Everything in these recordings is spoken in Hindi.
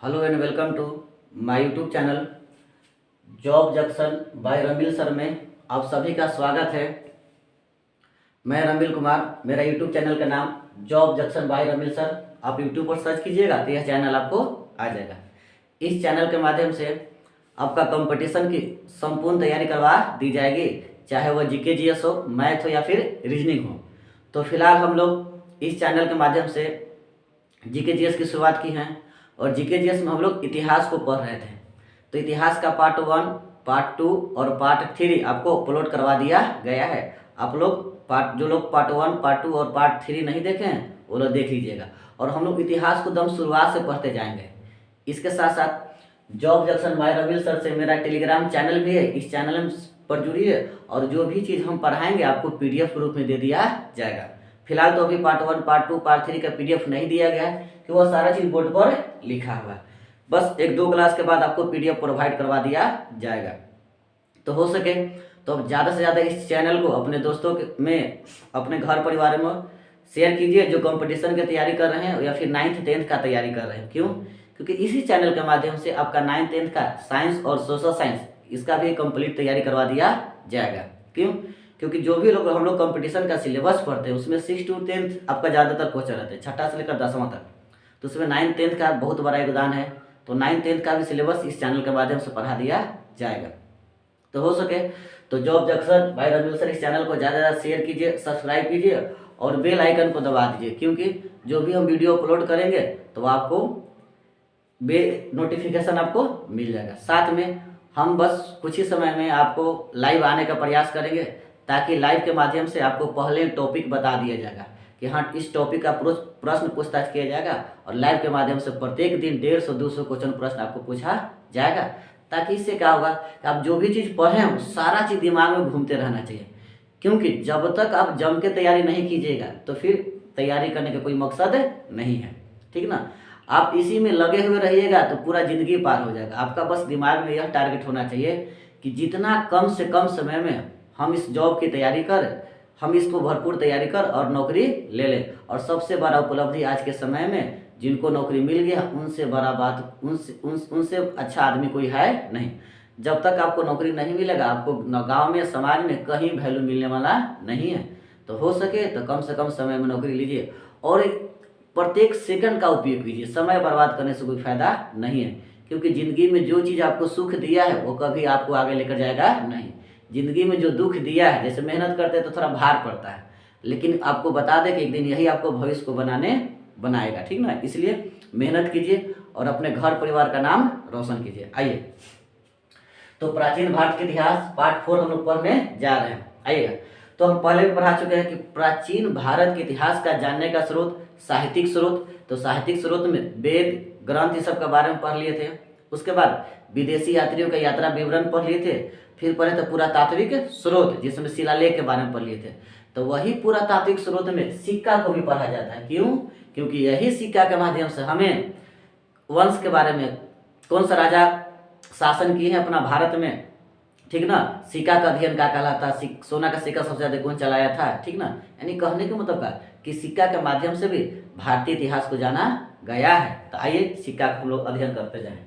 Hello and welcome to my YouTube channel job junction by Ramil sir में आप सभी का स्वागत है। मैं रमील कुमार, मेरा यूट्यूब चैनल का नाम job junction by Ramil sir. आप यूट्यूब पर सर्च कीजिएगा तो यह चैनल आपको आ जाएगा। इस चैनल के माध्यम से आपका कंपटीशन की संपूर्ण तैयारी करवा दी जाएगी, चाहे वह जीके जीएस हो, मैथ हो या फिर रीजनिंग हो। तो फिलहाल हम लोग इस चैनल के माध्यम से जीके जीएस की शुरुआत की है और जीके जीएस में हम लोग इतिहास को पढ़ रहे थे। तो इतिहास का पार्ट 1, पार्ट 2 और पार्ट 3 आपको अपलोड करवा दिया गया है। आप लोग जो लोग पार्ट 1, पार्ट 2 और पार्ट 3 नहीं देखे हैं वो लोग देख लीजिएगा। और हम लोग इतिहास को दम शुरुआत से पढ़ते जाएंगे। इसके साथ साथ job junction by Ramil sir से मेरा टेलीग्राम चैनल भी है, इस चैनल पर जुड़िए और जो भी चीज़ हम पढ़ाएंगे आपको पीडीएफ रूप में दे दिया जाएगा। फिलहाल तो अभी पार्ट 1, पार्ट 2, पार्ट 3 का पीडीएफ नहीं दिया गया है कि वह सारा चीज़ बोर्ड पर लिखा हुआ है। बस 1-2 क्लास के बाद आपको पीडीएफ प्रोवाइड करवा दिया जाएगा। तो हो सके तो आप ज़्यादा से ज़्यादा इस चैनल को अपने दोस्तों में, अपने घर परिवार में शेयर कीजिए जो कंपटीशन की तैयारी कर रहे हैं या फिर 9th 10th का तैयारी कर रहे हैं। क्यों? क्योंकि इसी चैनल के माध्यम से आपका 9th 10th का साइंस और सोशल साइंस इसका भी कंप्लीट तैयारी करवा दिया जाएगा। क्यों? क्योंकि जो भी लोग हम लोग कंपटीशन का सिलेबस पढ़ते हैं उसमें 6 to 10th आपका ज़्यादातर क्वेश्चन रहते हैं, छठा से लेकर 10वां तक। तो उसमें 9th 10th का बहुत बड़ा योगदान है। तो 9th 10th का भी सिलेबस इस चैनल के माध्यम से पढ़ा दिया जाएगा। तो हो सके तो job junction by Ramil sir इस चैनल को ज़्यादा से ज़्यादा शेयर कीजिए, सब्सक्राइब कीजिए और बेल आइकन को दबा दीजिए, क्योंकि जो भी हम वीडियो अपलोड करेंगे तो आपको नोटिफिकेशन आपको मिल जाएगा। साथ में हम बस कुछ ही समय में आपको लाइव आने का प्रयास करेंगे, ताकि लाइव के माध्यम से आपको पहले टॉपिक बता दिया जाएगा कि हाँ इस टॉपिक का प्रश्न पूछताछ किया जाएगा और लाइव के माध्यम से प्रत्येक दिन 150-200 क्वेश्चन प्रश्न आपको पूछा जाएगा। ताकि इससे क्या होगा कि आप जो भी चीज़ पढ़ें वो सारा चीज़ दिमाग में घूमते रहना चाहिए। क्योंकि जब तक आप जम के तैयारी नहीं कीजिएगा तो फिर तैयारी करने का कोई मकसद नहीं है, ठीक ना। आप इसी में लगे हुए रहिएगा तो पूरा ज़िंदगी पार हो जाएगा। आपका बस दिमाग में यह टारगेट होना चाहिए कि जितना कम से कम समय में हम इस जॉब की तैयारी कर, हम इसको भरपूर तैयारी कर और नौकरी ले लें। और सबसे बड़ा उपलब्धि आज के समय में जिनको नौकरी मिल गया उनसे बड़ा बात, उनसे अच्छा आदमी कोई है नहीं। जब तक आपको नौकरी नहीं मिलेगा आपको गांव में, समाज में कहीं वैल्यू मिलने वाला नहीं है। तो हो सके तो कम से कम समय में नौकरी लीजिए और प्रत्येक सेकंड का उपयोग कीजिए। समय बर्बाद करने से कोई फायदा नहीं है, क्योंकि ज़िंदगी में जो चीज़ आपको सुख दिया है वो कभी आपको आगे लेकर जाएगा नहीं। ज़िंदगी में जो दुख दिया है, जैसे मेहनत करते हैं तो थोड़ा भार पड़ता है, लेकिन आपको बता दें कि एक दिन यही आपको भविष्य को बनाएगा, ठीक ना। इसलिए मेहनत कीजिए और अपने घर परिवार का नाम रोशन कीजिए। आइए तो प्राचीन भारत के इतिहास पार्ट 4 हम लोग पढ़ने जा रहे हैं। आइएगा, तो हम पहले भी पढ़ा चुके हैं कि प्राचीन भारत के इतिहास का जानने का स्रोत साहित्यिक स्रोत। तो साहित्यिक स्रोत में वेद, ग्रंथ, ये सब के बारे में पढ़ लिए थे। उसके बाद विदेशी यात्रियों का यात्रा विवरण पढ़ लिए थे। फिर पढ़े थे पुरातात्विक स्रोत, जिसमें शिलालेख के बारे में पढ़ लिए थे। तो वही पुरातात्विक स्रोत में सिक्का को भी पढ़ा जाता है। क्यों? क्योंकि यही सिक्का के माध्यम से हमें वंश के बारे में, कौन सा राजा शासन किए हैं अपना भारत में, ठीक ना। सिक्का का अध्ययन क्या कहलाता है, सोना का सिक्का सबसे ज़्यादा कौन चलाया था, ठीक ना। यानी कहने के मतलब का कि सिक्का के माध्यम से भी भारतीय इतिहास को जाना गया है। तो आइए सिक्का को हम लोग अध्ययन करते जाएं।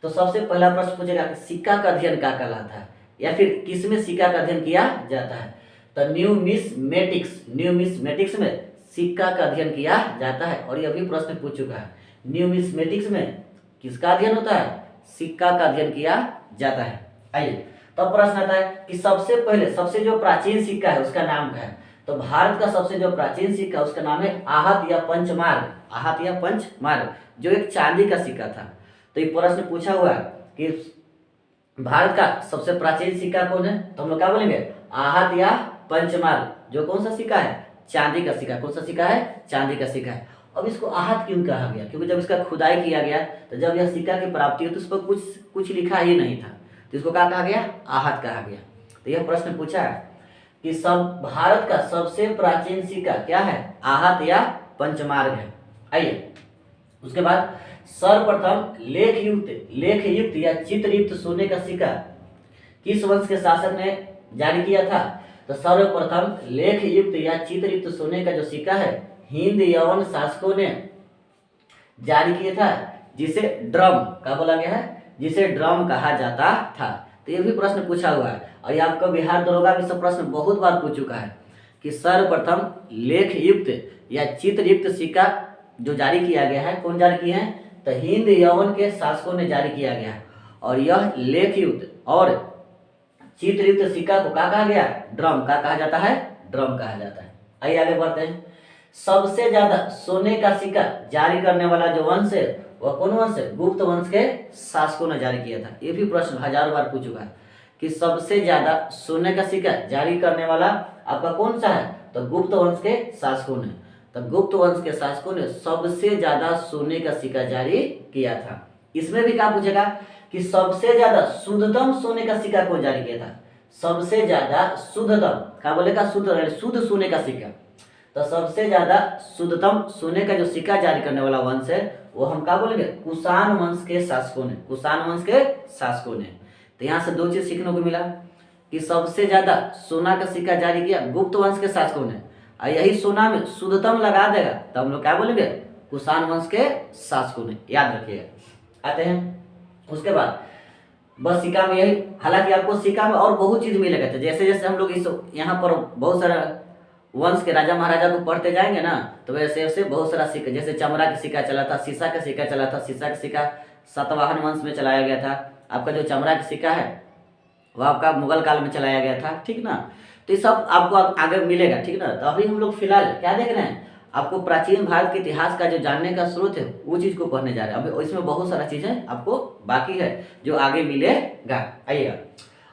तो सबसे पहला प्रश्न पूछेगा कि सिक्का का अध्ययन क्या कहलाता है या फिर किसमें सिक्का का अध्ययन किया जाता है। तो न्यूमिस्मेटिक्स में सिक्का का अध्ययन किया जाता है। और यह भी प्रश्न पूछ चुका है, न्यूमिस्मेटिक्स में किसका अध्ययन होता है, सिक्का का अध्ययन किया जाता है। आइए तब प्रश्न आता है कि सबसे जो प्राचीन सिक्का है उसका नाम क्या है। तो भारत का सबसे जो प्राचीन सिक्का उसका नाम है आहत या पंचमार्ग, जो एक चांदी का सिक्का था। तो ये प्रश्न पूछा हुआ है कि भारत का सबसे प्राचीन सिक्का कौन है, तो हम लोग क्या बोलेंगे, आहत या पंचमार्ग। जो कौन सा सिक्का है, चांदी का सिक्का। कौन सा सिक्का है, चांदी का सिक्का है। अब इसको आहत क्यों कहा गया, क्योंकि जब इसका खुदाई किया गया तो जब यह सिक्का की प्राप्ति हुई तो उस पर कुछ लिखा ही नहीं था, तो इसको क्या कहा गया, आहत कहा गया। तो यह प्रश्न पूछा है कि भारत का सबसे प्राचीन सिक्का क्या है, आहत या पंचमार्ग है। आइए उसके बाद सर्वप्रथम लेख युक्त या चित्रयुक्त सोने का सिक्का किस वंश के शासक ने जारी किया था। तो सर्वप्रथम लेख युक्त या चित्रयुक्त सोने का जो सिक्का है हिंद यवन शासकों ने जारी किया था। जिसे ड्रम क्या बोला गया है, जिसे ड्रम कहा जाता था। तो ये भी प्रश्न पूछा हुआ है और ये आपका बिहार दरोगा भी सब प्रश्न बहुत बार पूछ चुका है कि सर्वप्रथम लेख युक्त या चित्र युक्त सिक्का जो जारी किया गया है, कौन जारी किए हैं, तो हिंद यवन के शासकों ने जारी किया गया है। और यह लेख युक्त और चित्र युक्त सिक्का को क्या कहा गया, ड्रम का कहा जाता है, ड्रम कहा जाता है। आइए आगे बढ़ते हैं। सबसे ज्यादा सोने का सिक्का जारी करने वाला जो वंश है वह कौन वंश है, गुप्त वंश के शासकों ने जारी किया था। ये भी प्रश्न हजारों बार पूछ चुका है कि सबसे ज्यादा सोने का सिक्का जारी करने वाला आपका कौन सा है, तो गुप्त वंश के शासकों ने। तो गुप्त वंश के शासकों ने सबसे ज्यादा सोने का सिक्का जारी किया था। इसमें भी क्या पूछेगा कि सबसे ज्यादा शुद्धतम सोने का सिक्का कौन जारी किया था, सबसे ज्यादा शुद्धतम क्या बोलेगा, शुद्ध सोने का सिक्का। तो सबसे ज्यादा शुद्धतम सोने का जो सिक्का जारी करने वाला वंश है वो हम क्या बोलेंगे, कुषाण वंश के शासकों ने, कुषाण वंश के शासकों ने। तो यहाँ से दो चीज सीखने को मिला कि सबसे ज्यादा सोना का सिक्का जारी किया गुप्त वंश के शासकों ने, और यही सोना में शुद्धतम लगा देगा तो हम लोग क्या बोलेंगे, कुषाण वंश के शासकों ने। याद रखिएगा। आते हैं उसके बाद बस सिक्का में यही, हालांकि आपको सिक्का में और बहुत चीज मिलेगा। तो जैसे जैसे हम लोग इस यहाँ पर बहुत सारा वंश के राजा महाराजा को पढ़ते जाएंगे ना, तो वैसे वैसे बहुत सारा सिक्का, जैसे चमड़ा का सिक्का चला था, शीशा का सिक्का चला था, शीशा का सिक्का सातवाहन वंश में चलाया गया था। आपका जो चमड़ा का सिक्का है वह आपका मुगल काल में चलाया गया था, ठीक ना। तो ये सब आपको आगे मिलेगा, ठीक ना। तो अभी हम लोग फिलहाल क्या देख रहे हैं, आपको प्राचीन भारत के इतिहास का जो जानने का स्रोत है वो चीज को पढ़ने जा रहे हैं। अभी इसमें बहुत सारा चीजें आपको बाकी है जो आगे मिलेगा। आइएगा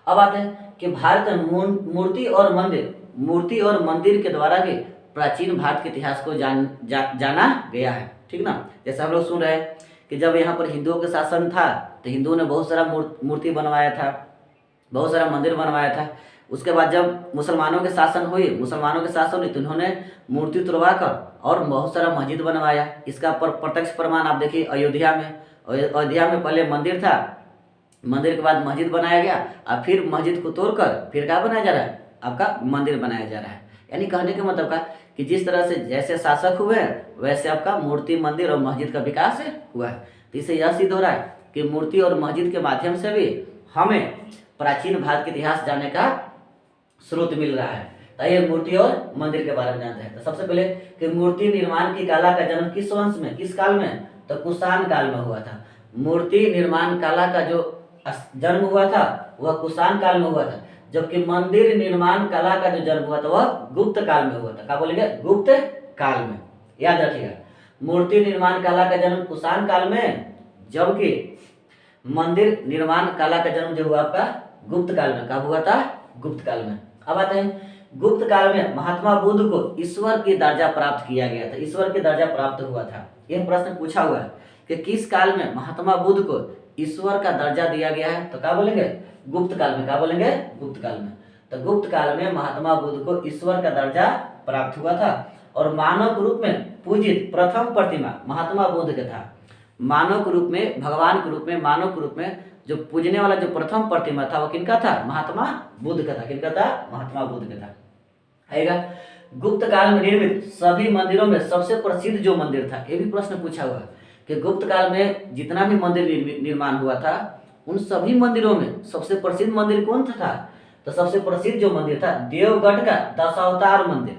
अब आते हैं कि भारत में मूर्ति और मंदिर के द्वारा भी प्राचीन भारत के इतिहास को जाना गया है, ठीक ना। जैसे हम लोग सुन रहे हैं कि जब यहाँ पर हिंदुओं का शासन था तो हिंदुओं ने बहुत सारा मूर्ति बनवाया था, बहुत सारा मंदिर बनवाया था। उसके बाद जब मुसलमानों के शासन हुई तो उन्होंने मूर्ति तुड़वा कर और बहुत सारा मस्जिद बनवाया। इसका प्रत्यक्ष प्रमाण आप देखिए अयोध्या में पहले मंदिर था, मंदिर के बाद मस्जिद बनाया गया और फिर मस्जिद को तोड़कर फिर क्या बनाया जा रहा है, आपका मंदिर बनाया जा रहा है। यानी कहने के मतलब का कि जिस तरह से जैसे शासक हुए हैं वैसे आपका मूर्ति, मंदिर और मस्जिद का विकास हुआ है। तो इससे यह सिद्ध हो रहा है कि मूर्ति और मस्जिद के माध्यम से भी हमें प्राचीन भारत के इतिहास जानने का स्रोत मिल रहा है। तो ये मूर्ति और मंदिर के बारे में जानते हैं। तो सबसे पहले कि मूर्ति निर्माण की कला का जन्म किस वंश में, किस काल में, तो कुषाण काल में हुआ था। मूर्ति निर्माण कला का जो जन्म हुआ था वह कुषाण काल में हुआ था, जबकि मंदिर निर्माण कला का जो जन्म हुआ था वह गुप्त काल में हुआ था। क्या बोलेंगे, गुप्त काल में। याद रखिएगा, मूर्ति निर्माण कला का जन्म कुषाण काल में, जबकि मंदिर निर्माण कला का जन्म जो हुआ आपका गुप्त काल में। कब हुआ था, गुप्त काल में। अब आते हैं गुप्त काल में महात्मा बुद्ध को ईश्वर की दर्जा प्राप्त किया गया था, ईश्वर की दर्जा प्राप्त हुआ था। यह प्रश्न पूछा हुआ है कि किस काल में महात्मा बुद्ध को ईश्वर का दर्जा दिया गया है, तो क्या बोलेंगे, गुप्त काल में। क्या बोलेंगे, गुप्त काल में। तो गुप्त काल में महात्मा बुद्ध को ईश्वर का दर्जा प्राप्त हुआ था और मानव रूप में पूजित प्रथम प्रतिमा महात्मा बुद्ध का था। मानव के रूप में, भगवान के रूप में, मानव के रूप में जो पूजने वाला जो प्रथम प्रतिमा था वो किनका था, महात्मा बुद्ध का था। किनका था, महात्मा बुद्ध का था। आएगा गुप्त काल में निर्मित सभी मंदिरों में सबसे प्रसिद्ध जो मंदिर था, ये भी प्रश्न पूछा हुआ है कि गुप्त काल में जितना भी मंदिर निर्माण हुआ था उन सभी मंदिरों में सबसे प्रसिद्ध मंदिर कौन सा था, तो सबसे प्रसिद्ध जो मंदिर था देवगढ़ का दशावतार मंदिर,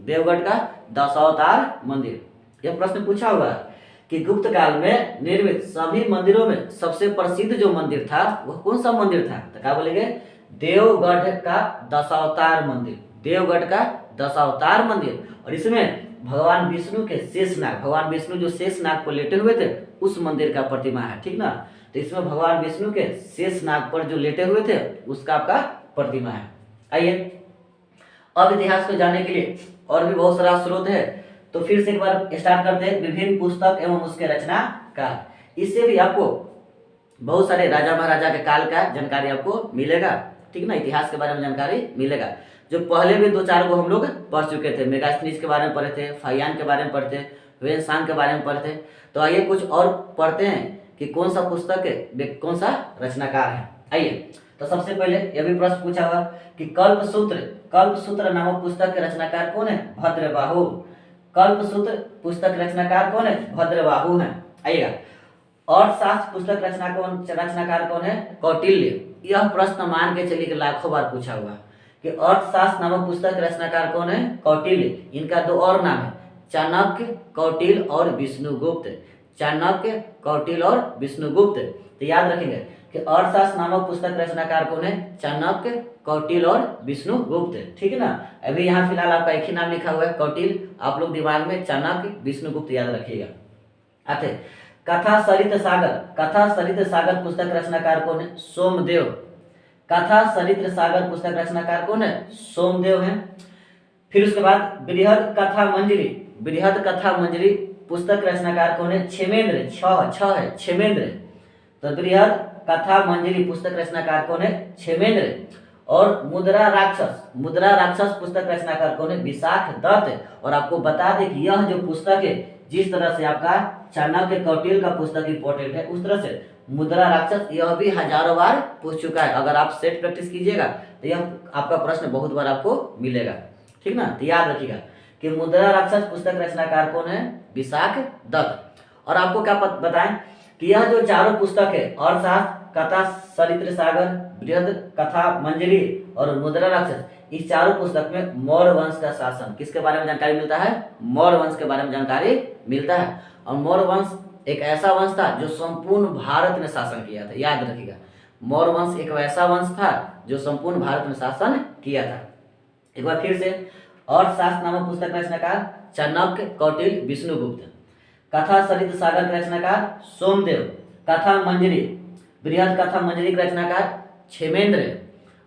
देवगढ़ का दशावतार मंदिर। यह प्रश्न पूछा हुआ है कि गुप्त काल में निर्मित सभी मंदिरों में सबसे प्रसिद्ध जो मंदिर था वह कौन सा मंदिर था, तो क्या बोलेंगे, देवगढ़ का दशावतार मंदिर, देवगढ़ का दशावतार मंदिर। और इसमें भगवान विष्णु के शेषनाग, भगवान विष्णु जो शेषनाग पर लेटे हुए थे उस मंदिर का प्रतिमा है, ठीक ना। तो इसमें भगवान विष्णु के शेषनाग पर जो लेटे हुए थे उसका आपका प्रतिमा है। आइए अब इतिहास को जानने के लिए और भी बहुत सारा स्रोत है, तो फिर से एक बार स्टार्ट करते हैं। विभिन्न पुस्तक एवं उसके रचनाकार, इससे भी आपको बहुत सारे राजा महाराजा के काल का जानकारी आपको मिलेगा, ठीक ना। इतिहास के बारे में जानकारी मिलेगा। जो पहले भी दो चार को हम लोग पढ़ चुके थे, मेगास्थनीज के बारे में पढ़े थे, फाहियान के बारे में पढ़ते, ह्वेनसांग के बारे में पढ़ते। तो आइए कुछ और पढ़ते हैं कि कौन सा पुस्तक है, कौन सा रचनाकार है। आइए तो सबसे पहले यह भी प्रश्न पूछा हुआ कि कल्पसूत्र नामक पुस्तक के रचनाकार कौन है, भद्रबाहु। कल्पसूत्र पुस्तक रचनाकार कौन है, भद्रबाहु है। आइएगा अर्थशास्त्र पुस्तक रचनाकार कौन है? कौटिल्य। यह प्रश्न मान के चलिए कि लाखों बार पूछा हुआ कि अर्थशास्त्र नामक पुस्तक रचनाकार कौन है? कौटिल्य। इनका दो और नाम है, चाणक्य, कौटिल्य और विष्णुगुप्त। चाणक्य, कौटिल्य और विष्णुगुप्त। तो याद रखेंगे कि अर्थशास्त्र नामक पुस्तक रचनाकार कौन है? चाणक्य, कौटिल्य और विष्णुगुप्त। ठीक है ना। अभी यहाँ फिलहाल आपका एक ही नाम लिखा हुआ है, कौटिल्य। आप लोग दिमाग में चाणक्य, विष्णुगुप्त याद रखिएगा। आते कथा सरित सागर। कथा सरित सागर पुस्तक रचनाकार कौन है? सोमदेव। कथा सरित सागर पुस्तक रचनाकार कौन है? सोमदेव है। फिर उसके बाद बृहद कथा मंजरी। बृहद कथा मंजरी पुस्तक रचनाकार कौन है? क्षेमेंद्र। छ है, क्षेमेंद्र। तो बृहद कथा मंजरी पुस्तक रचनाकार कौन है? क्षेमेंद्र। और मुद्रा राक्षस। मुद्रा राक्षस पुस्तक रचनाकार कौन है? विशाख दत्त। और आपको बता दें कि यह जो पुस्तक है, जिस तरह से आपका चाणक्य, कौटिल्य का पुस्तक इंपॉर्टेंट है, उस तरह से मुद्रा राक्षस यह भी हजारों बार पूछ चुका है। अगर आप सेट प्रैक्टिस कीजिएगा तो यह आपका प्रश्न बहुत बार आपको मिलेगा। ठीक ना। तो याद रखिएगा कि मुद्रा राक्षस पुस्तक रचनाकार कौन है? विशाख दत्त। और आपको क्या बताएं कि यह जो चारों पुस्तक है, अर्थशास्त्र, कथा सरित्र सागर, बृहद कथा मंजरी और मुद्रा राक्षस, इस चारों पुस्तक में मौर्य वंश का शासन किसके बारे में जानकारी मिलता है? मौर्य वंश के बारे में जानकारी मिलता है। और मौर्य वंश एक ऐसा वंश था जो संपूर्ण भारत में शासन किया था। याद रखिएगा, मौर्य वंश एक ऐसा वंश था जो संपूर्ण भारत में शासन किया था। एक बार फिर से, अर्थशास्त्र नामक पुस्तक रचनाकार चाणक्य, कौटिल्य, विष्णुगुप्त। कथा सरित सागर के रचनाकार सोमदेव। कथा मंजरी, बृहद कथा मंजरी के रचनाकार क्षेमेंद्र।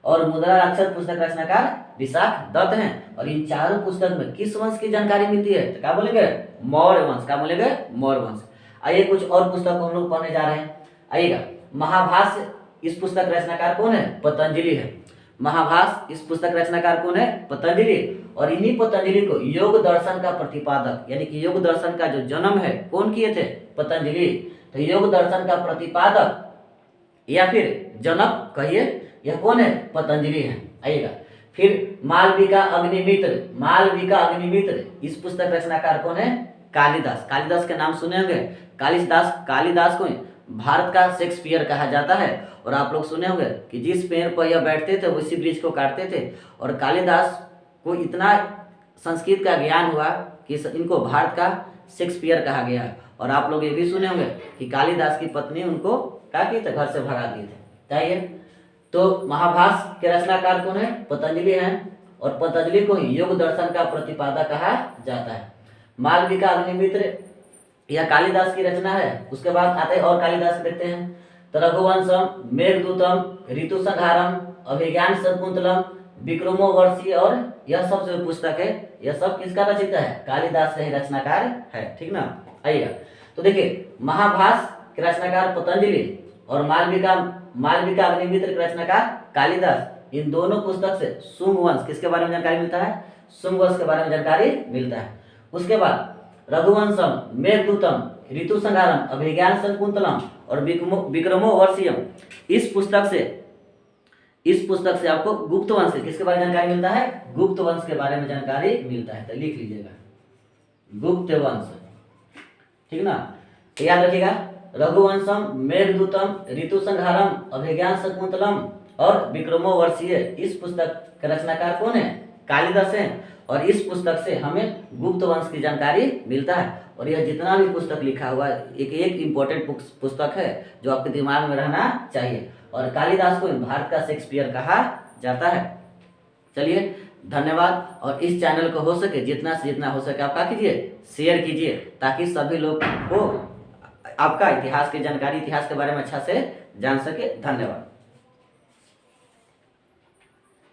और मुद्रा राक्षस पुस्तक रचनाकार विशाख दत्त हैं। और इन चारों पुस्तक में किस वंश की जानकारी मिलती है? तो क्या बोलेंगे? मौर्य वंश। क्या बोलेंगे? मौर्य वंश। आइए कुछ और पुस्तक हम लोग पढ़ने जा रहे हैं। आइएगा, महाभाष्य इस पुस्तक रचनाकार कौन है? पतंजलि है। महाभाष्य इस पुस्तक रचनाकार कौन है? पतंजलि। और इन्हीं पतंजलि को योग दर्शन का प्रतिपादक, यानी कि योग दर्शन का जो जन्म है कौन किए थे? पतंजलि। तो योग दर्शन का प्रतिपादक या फिर जनक कहिए, यह कौन है? पतंजलि है। आइएगा, फिर मालविका अग्निमित्र। मालविका अग्निमित्र इस पुस्तक रचनाकार कौन है? कालिदास। कालिदास के नाम सुने होंगे। कालिदास को भारत का शेक्सपियर कहा जाता है। और आप लोग सुने होंगे कि जिस पेड़ पर यह बैठते थे उसी वृक्ष को काटते थे। और कालिदास को इतना संस्कृत का ज्ञान हुआ कि इनको भारत का शेक्सपियर कहा गया है। और आप लोग ये भी सुने होंगे कि कालिदास की पत्नी उनको क्या किए थे? घर से भगा दिए थे। चाहिए तो महाभाष्य के रचनाकार कौन है? पतंजलि हैं। और पतंजलि को योग दर्शन का प्रतिपादक कहा जाता है। मालविका अग्निमित्र यह कालिदास की रचना है। उसके बाद आते और कालिदास देखते हैं तो रघुवंशम, मेघदूतम, ऋतु संहारम, अभिज्ञान शकुंतलम, विक्रमोर्वशीय और यह सब जो पुस्तक है यह सब किसका रचित है? कालिदास का ही रचनाकार है। ठीक ना। आइएगा, तो देखिए महाभाष्य के रचनाकार पतंजलि और मालविका अग्निमित्र के रचनाकार कालिदास। इन दोनों पुस्तक से शुंग वंश किसके बारे में जानकारी मिलता है? शुंग वंश के बारे में जानकारी मिलता है। उसके बाद रघुवंशम, मेघदूतम, ऋतु संहारम, अभिज्ञान शकुंतलम और विक्रमोर्वशीयम इस पुस्तक से आपको गुप्त वंश किसके बारे में जानकारी मिलता है? गुप्त वंश के बारे में जानकारी मिलता है। तो लिख लीजिएगा गुप्त वंश। ठीक ना। तो याद रखिएगा, रघुवंशम, मेघदूतम, ऋतु संहारम, अभिज्ञान शकुंतलम और विक्रमोर्वशीय इस पुस्तक के रचनाकार कौन है? कालिदास है। और इस पुस्तक से हमें गुप्त वंश की जानकारी मिलता है। और यह जितना भी पुस्तक लिखा हुआ है एक इम्पोर्टेंट पुस्तक है जो आपके दिमाग में रहना चाहिए। और कालिदास को भारत का शेक्सपियर कहा जाता है। चलिए, धन्यवाद। और इस चैनल को हो सके जितना से जितना हो सके आप क्या कीजिए? शेयर कीजिए, ताकि सभी लोग को आपका इतिहास की जानकारी, इतिहास के बारे में अच्छा से जान सके। धन्यवाद।